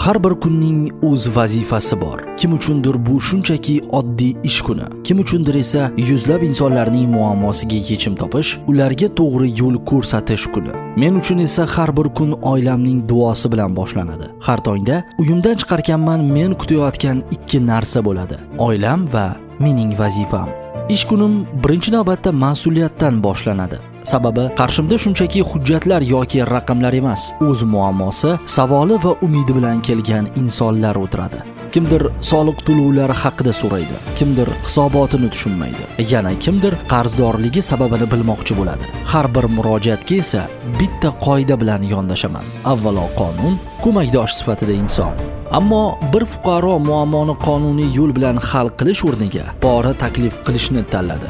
Har bir kunning o'z vazifasi bor. Kim uchundir bu shunchaki oddiy ish kuni, kim uchundir esa yuzlab insonlarning muammosiga yechim topish, ularga to'g'ri yo'l ko'rsatish kuni. Men uchun esa har bir kun oilamning duosi bilan boshlanadi. Har tongda uyimdan chiqarkanman men kutayotgan ikki narsa bo'ladi: oilam va mening vazifam. Ish kunim birinchi navbatda mas'uliyatdan boshlanadi. Sababi qarshimda shunchaki hujjatlar yoki raqamlar emas, o'z muammosi, savoli va umidi bilan kelgan insonlar o'tiradi. Kimdir soliq to'lovlari haqida so'raydi, kimdir hisobotini tushunmaydi, yana kimdir qarzdorligi sababini bilmoqchi bo'ladi. Har bir murojaatga esa bitta qoida bilan yondashaman. Avvalo qonun, ko'makdosh sifatida inson. Ammo bir fuqaro muammoni qonuniy yo'l bilan hal qilish o'rniga pora taklif qilishni tanladi.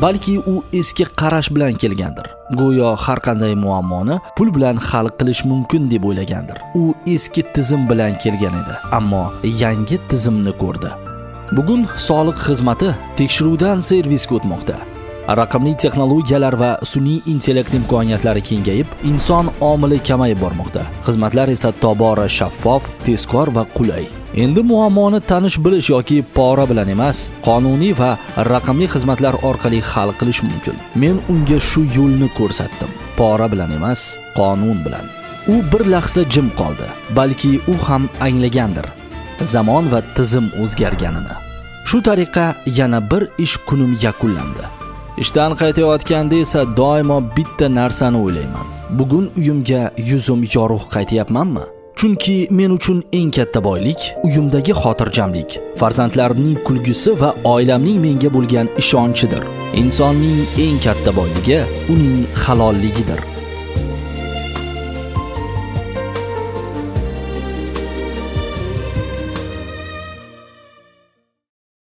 Balki u eski qarash bilan kelgandir. Go'yo har qanday muammoni pul bilan hal qilish mumkin deb o'ylagandir. U eski tizim bilan kelgan edi, ammo yangi tizimni ko'rdi. Bugun soliq xizmati tekshiruvdan servisga o'tmoqda. Raqamli texnologiyalar va sun'iy intellekt imkoniyatlari kengayib, inson omili kamayib bormoqda. Xizmatlar esa tobora shaffof, tezkor va qulay. Endi muammoni tanish bilish yoki pora bilan emas, qonuniy va raqamli xizmatlar orqali hal qilish mumkin. Men unga shu yo'lni ko'rsatdim. Pora bilan emas, qonun bilan. U bir lahza jim qoldi. Balki u ham anglagandir. Zamon va tizim o'zgarganini. Shu tariqa yana bir ish kunim yakunlandi. Ishdan qaytayotganda esa doimo bitta narsani o'ylayman. Bugun uyimga yuzim yorug' qaytyapmanmi? Chunki men uchun eng katta boylik uyimdagi xotirjamlik, farzandlarimning kulgusi va oilamning menga bo'lgan ishonchidir. Insonning eng katta boyligi uning halolligidir.